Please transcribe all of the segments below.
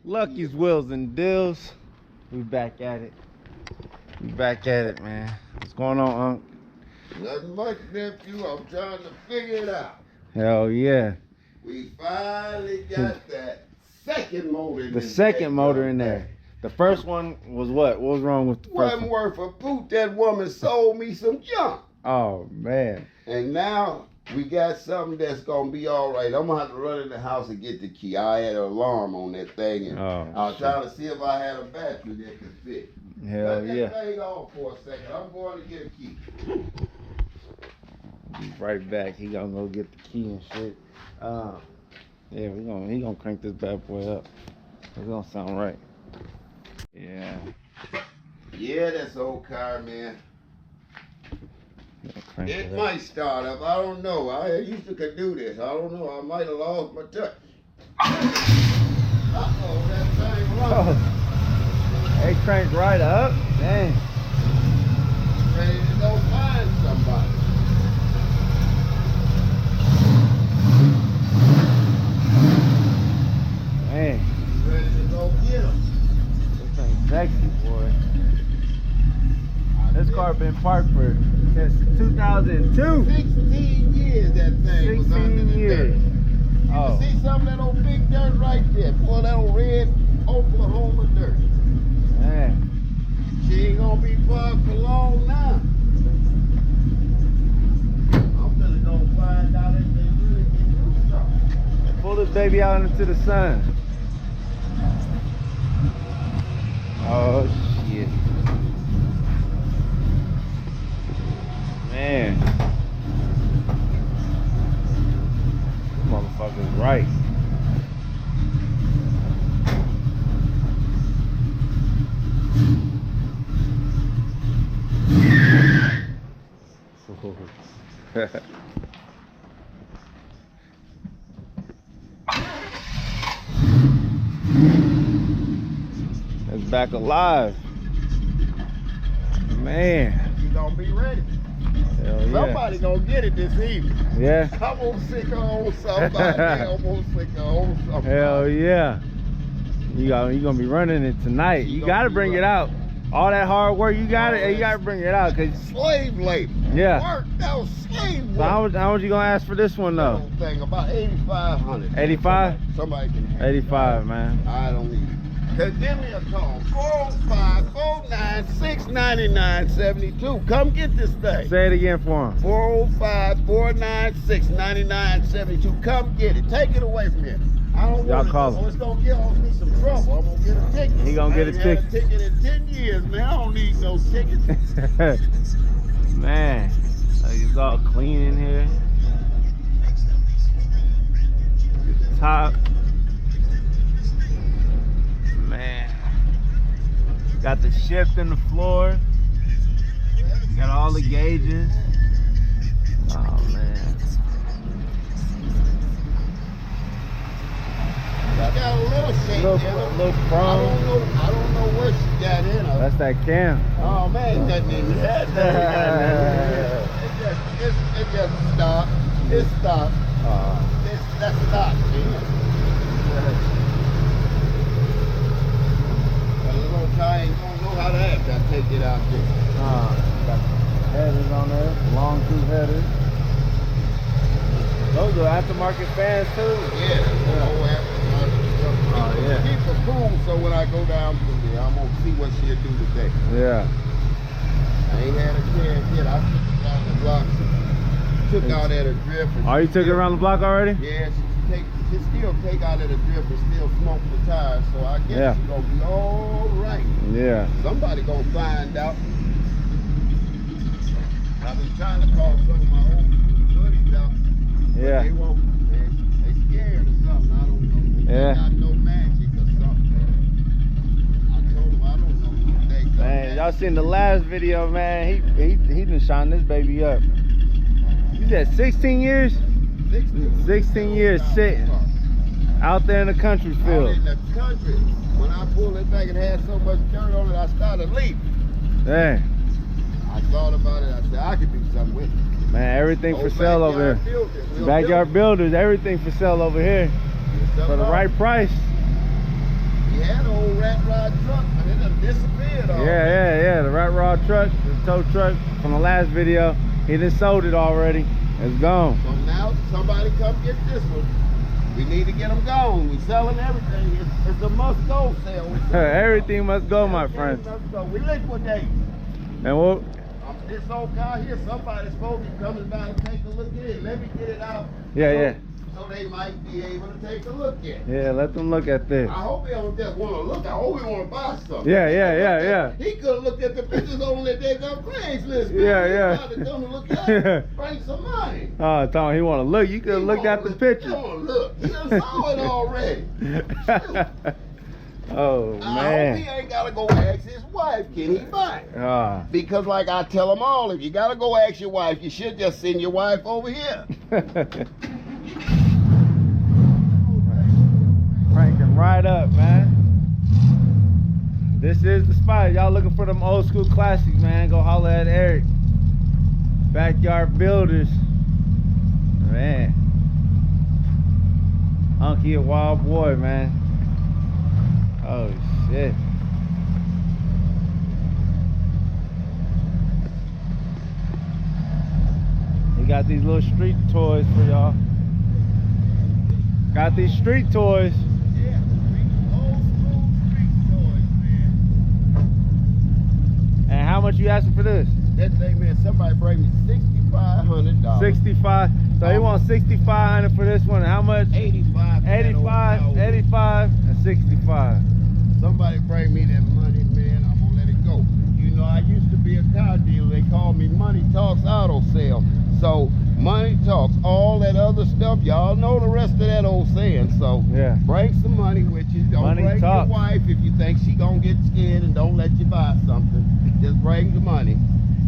Lucky's Wheelz and Dealz. We back at it. We back at it, man. What's going on, Unc? Nothing much, nephew. I'm trying to figure it out. Hell yeah. We finally got that second motor in The second motor in there. The first one was what? What was wrong with the first Wasn't one? worth a boot. That woman sold me some junk. Oh, man. And now we got something that's going to be all right. I'm going to have to run in the house and get the key. I had an alarm on that thing, and I was trying to see if I had a battery that could fit. Hell Let yeah. that thing off for a second. I'm going to get a key. Be right back. He gonna go get the key and shit. Yeah, he gonna crank this bad boy up. It's gonna sound right. Yeah. Yeah, that's old car, man. It It might start up. I don't know. I used to could do this. I don't know. I might have lost my touch. Uh-oh, that thing running. Oh. It cranked right up. Dang. Ready to go find somebody. Man. Ready to go get him. This thing's sexy, boy. This car been parked for since 2002. 16 years that thing was under the dirt. Oh. You see some of that old big dirt right there? Boy, that old red Oklahoma dirt. Man. She ain't gonna be parked for long now. I'm gonna go find out if they really can do something. Pull this baby out into the sun. Oh shit. Man. This motherfucker's right. It's back alive. Man. You gonna be ready. Hell yeah. Somebody gonna get it this evening. Yeah. I'm gonna sick her on somebody. I'm gonna sick her on somebody. Hell yeah. You gonna be running it tonight. You gotta bring it out. All that hard work, you gotta bring it out. Cause slave labor. Yeah. Work, that was slave work. So how much you gonna ask for this one though? Thing about 8,500. 85? Somebody can have 85, man. I don't need it. Cause give me a call. 405-496-9972. Come get this thing. Say it again for him. 405-496-9972. Come get it. Take it away from here. I don't want it. Call him. It's gonna get me some trouble. I'm gonna get a ticket. He gonna get a ticket. I ain't had a ticket in 10 years, man. I don't need no ticket. Man, it's all clean in here. The top. Man. Got the shift in the floor. Got all the gauges. Oh man. Got a little shape in her. Little chrome. I don't know what she got in her. That's that cam. Oh man, nothing in that. It just stopped. It stopped. That's stopped, man. That little guy ain't gonna know how to act. I take it out there. Got headers on there, long tooth headers. Those are aftermarket fans too. Yeah, that's the whole aftermarket stuff. Oh yeah. Keep her cool so when I go down through there, I'm gonna see what she'll do today. Yeah. I ain't had a chance yet. I took her around the block. Took out at a drift. Oh, you took it around the block already? Yeah, she still take out at a drift and still smoke the tires. So I guess she's gonna be all right. Yeah. Somebody gonna find out. I've been trying to call some of my old buddies out. Yeah. They won't. They scared or something. I don't know. They got no magic or something. I told them I don't know. Man, y'all seen the last video, man. He done shine this baby up. You said 16 years? 16 years sitting out there in the country field. Out in the country. When I pulled it back and had so much dirt on it, I started leaving. Dang. I thought about it. I said, I could do something with it. Man, everything for sale over here. Backyard builders, everything for sale over here. For the right price. Yeah, old rat rod truck, and it done disappeared already. Yeah. The rat rod truck, the tow truck from the last video, he done sold it already. It's gone. So now somebody come get this one. We need to get them gone. We selling everything. It's a must-go sale. Everything must go, my friend. Must go. We liquidate. And what? This old car here, somebody's supposed to be coming by and take a look at it. Let me get it out. Yeah. So they might be able to take a look at it. Yeah, let them look at this. I hope they don't just want to look. I hope they want to buy something. Yeah. He could have looked at the pictures on that damn Craigslist. Yeah. He to look at it, bring some money. Oh, Tom, he want to look. You could have looked at the picture. He want to look. He done saw it already. Oh, I man. hope he ain't got to go ask his wife, can he buy it? Because like I tell them all, if you got to go ask your wife, you should just send your wife over here. Cranking right up, man. This is the spot. Y'all looking for them old school classics, man, go holler at Eric. Backyard Builders. Man. Unky a wild boy, man. Oh, shit. He got these little street toys for y'all. Got these street toys. Yeah, old school street toys, man. And how much you asking for this? That thing, man, somebody bring me $6,500. 65. So he wants 6,500 for this one. And how much? 85. 85, 85, and 65. Somebody bring me that money, man. I'm gonna let it go. You know, I used to be a car dealer. They called me Money Talks Auto Sale. So money talks. All that other stuff, y'all know the rest of that old saying. So yeah, bring some money with you. Don't money bring talks. your wife if you think she gonna get scared and don't let you buy something. Just bring the money.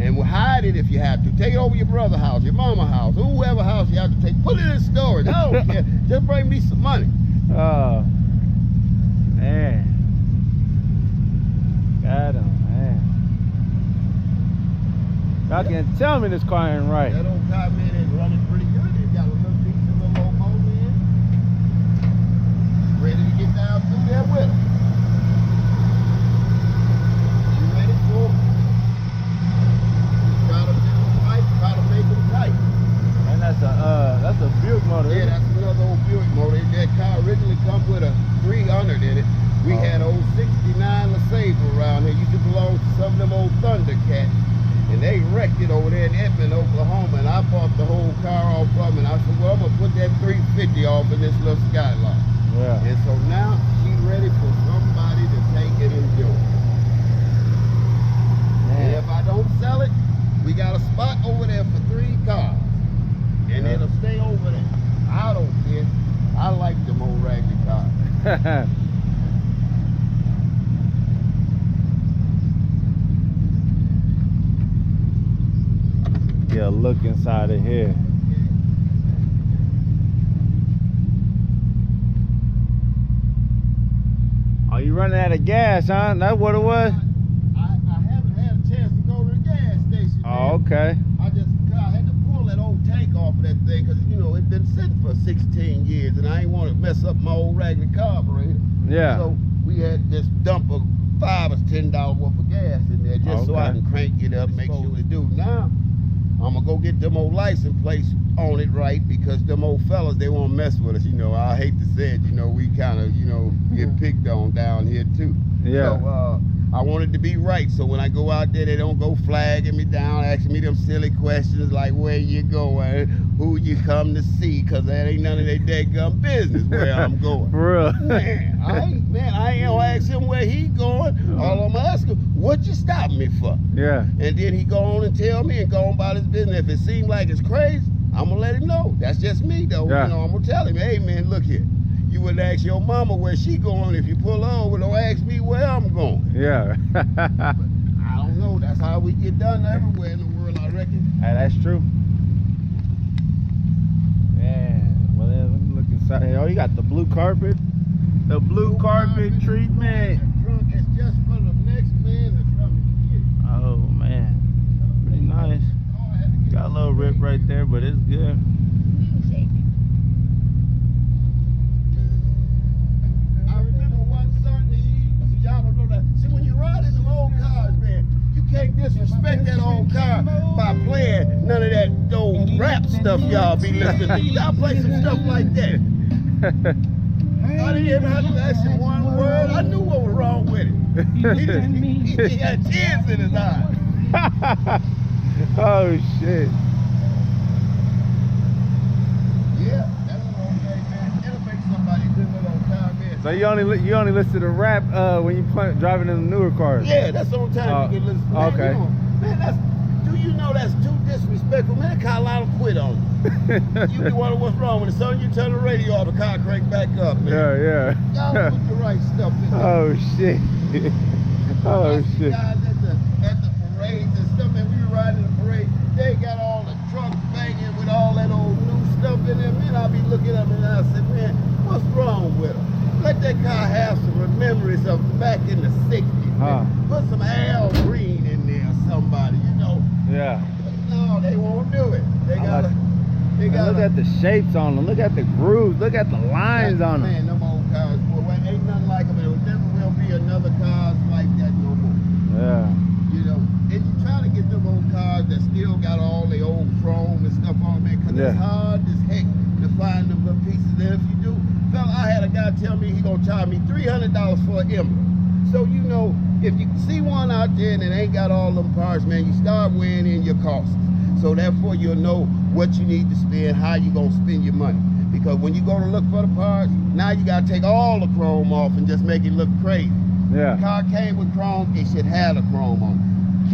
And we'll hide it if you have to. Take it over your brother's house, your mama's house, whoever house you have to take. Put it in storage. I don't care. Just bring me some money. Oh, man. Got him, man. Y'all can tell me this car ain't right. That old car, man, is running pretty good. It got a little decent little motor in. Ready to get down through there with it. You ready for it? Try to make them tight, try to make them tight. And that's a Buick motor. Yeah, that's another old Buick motor. That car originally come with a 300 in it. We had old 69 LeSabre around here. Used to belong to some of them old Thundercats. And they wrecked it over there in Edmond, Oklahoma. And I bought the whole car off from it. I said, well, I'm going to put that 350 off in this little Skylark. Yeah. And so now she's ready for somebody to take it and enjoy it. And if I don't sell it, we got a spot over there for 3 cars. And it'll stay over there. I don't care. I like them old raggedy cars. Yeah, look inside of here. Oh, you running out of gas, huh? That's what it was? I haven't had a chance to go to the gas station. Oh, okay. I had to pull that old tank off of that thing because, you know, it's been sitting for 16 years and I ain't want to mess up my old raggedy carburetor. Yeah. So we had this dump of $5 or $10 worth of gas in there just so I can crank it up, make sure it do. Now, I'm gonna go get them old license plates on it right because them old fellas, they won't mess with us. You know, I hate to say it, you know, we kind of, you know, get picked on down here too. Yeah. So I want it to be right. So when I go out there, they don't go flagging me down, asking me them silly questions like where you going, who you come to see, because that ain't none of their daggum business where I'm going. For real. Man, I ain't gonna ask him where he going. All I'm gonna ask him, what you stopping me for? Yeah. And then he go on and tell me and go on about his business. If it seems like it's crazy, I'm gonna let him know. That's just me though. Yeah. You know, I'm gonna tell him, hey man, look here. You would ask your mama where she going. If you pull over, don't ask me where I'm going. Yeah. But I don't know. That's how we get done everywhere in the world, I reckon. Hey, that's true. Man, well, let me look inside here. Oh, you got the blue carpet. The blue carpet treatment. That trunk is just for the next man to come and get it. Oh, man. Pretty nice. Got a little rip right there, but it's good. I remember one Sunday respect that old car by playing none of that old rap stuff y'all be listening to. Y'all play some stuff like that. I didn't even have to ask him one word. I knew what was wrong with it. He had tears in his eyes. Oh shit. Yeah, that's what I'm saying, man. It'll make somebody do a little time in. So you only listen to rap when you driving in the newer cars? Yeah, that's the only time you can listen. Man, okay. Man, do you know that's too disrespectful? Man, that car line will quit on you. You be wondering what's wrong with it. So you turn the radio off, the car crank back up, man. Yeah. Y'all put the right stuff in there. Oh shit. Oh shit. Guys at the parades and stuff, man, we were riding in the parade. They got all the trucks banging with all that old new stuff in there. Man, I'll be looking up and I said, man, what's wrong with them? Let that car have some memories of back in the 60s. Man. Put some Al Green in there, somebody, you know. Yeah. But no, they won't do it. They gotta look at the shapes on them. Look at the grooves. Look at the lines on them. Man, them old cars, boy, ain't nothing like them. There never will be another cars like that no more. Yeah. You know, and you try to get them old cars that still got all the old chrome and stuff on them, man, because it's hard as heck to find them little pieces. And if you do, fella, I had a guy tell me he gonna charge me $300 for an emblem. So, you know, if you see one out there and it ain't got all them parts, man, you start weighing in your costs. So therefore you'll know what you need to spend, how you gonna spend your money. Because when you go to look for the parts, now you gotta take all the chrome off and just make it look crazy. Yeah. The car came with chrome, it should have the chrome on it.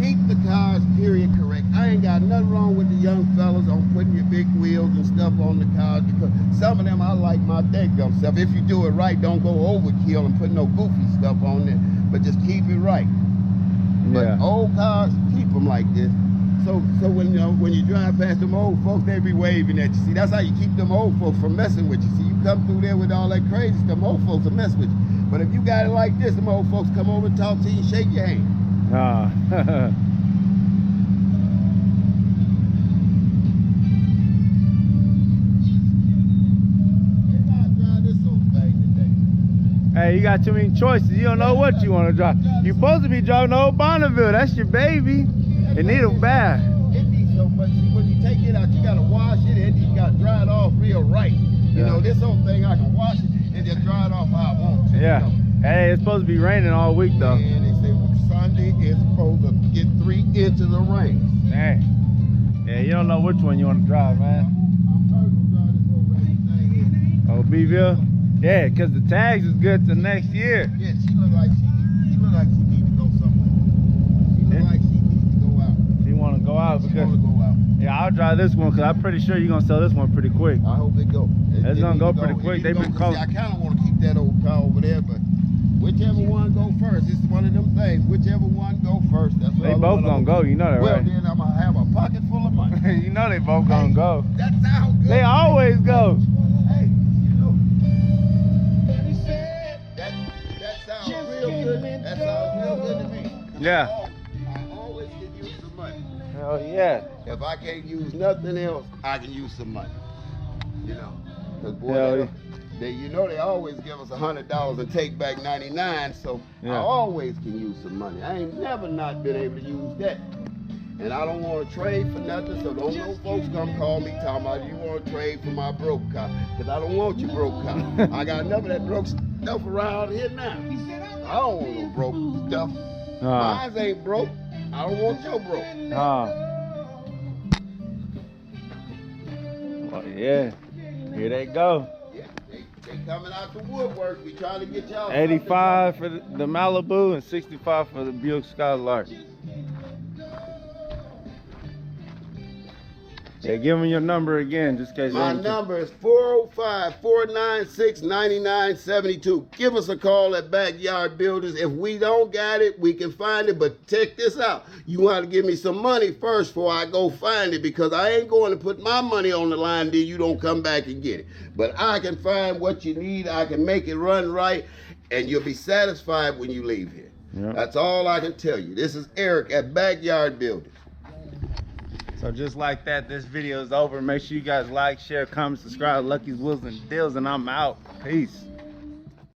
Keep the cars period correct. I ain't got nothing wrong with the young fellas on putting your big wheels and stuff on the cars, because some of them I like my daggum stuff. If you do it right, don't go overkill and put no goofy stuff on there, but just keep it right. But old cars, keep them like this. So when you drive past them old folks, they be waving at you. See, that's how you keep them old folks from messing with you. See, you come through there with all that crazy stuff, them old folks will mess with you. But if you got it like this, them old folks come over and talk to you and shake your hand. Hey, you got too many choices. You don't know what you want to drive. You're supposed to be driving old Bonneville. That's your baby. It need a bath. It needs so much. See, when you take it out, you got to wash it and you got to dry it off real right. You know, this whole thing, I can wash it and just dry it off how I want to. Yeah. You know? Hey, it's supposed to be raining all week, though. And they say Sunday is supposed to get 3 inches of rain. Dang. Yeah, you don't know which one you want to drive, man. I'm probably going to drive this over everything. Oh, Beville? Yeah, because the tags is good to next year. Yeah, she look like she needs to go somewhere. She look like she needs to go out. She want to go out because... She want to go out. Yeah, I'll drive this one because I'm pretty sure you're going to sell this one pretty quick. I hope it go. It's going to go pretty quick. They've been calling. I kind of want to keep that old car over there, but whichever one go first, it's one of them things. Whichever one go first, that's what They both going to go, you know that, well, right? Well, then I'm going to have a pocket full of money. You know they both going to go. That sounds good. They always go. Hey, you know, that sounds real good. That sounds real good to me. Yeah. I always can use some money. Hell yeah. If I can't use nothing else, I can use some money. You know, because boy, they always give us $100 and take back 99. So I always can use some money. I ain't never not been able to use that. And I don't want to trade for nothing. So don't no folks come call me talking about you want to trade for my broke car, because I don't want your broke car. I got enough of that broke stuff around here now. I don't want no broke stuff. Mine ain't broke. I don't want your broke. Well, yeah. Here they go. Yeah, they coming out the woodwork. We trying to get y'all 85 for the Malibu and 65 for the Buick Skylark. Yeah, give them your number again, just in case. My number is 405-496-9972. Give us a call at Backyard Builders. If we don't got it, we can find it. But check this out. You want to give me some money first before I go find it, because I ain't going to put my money on the line till you don't come back and get it. But I can find what you need. I can make it run right, and you'll be satisfied when you leave here. Yep. That's all I can tell you. This is Eric at Backyard Builders. So just like that, this video is over. Make sure you guys like, share, comment, subscribe. Lucky's, Wheelz, and Dealz, and I'm out. Peace.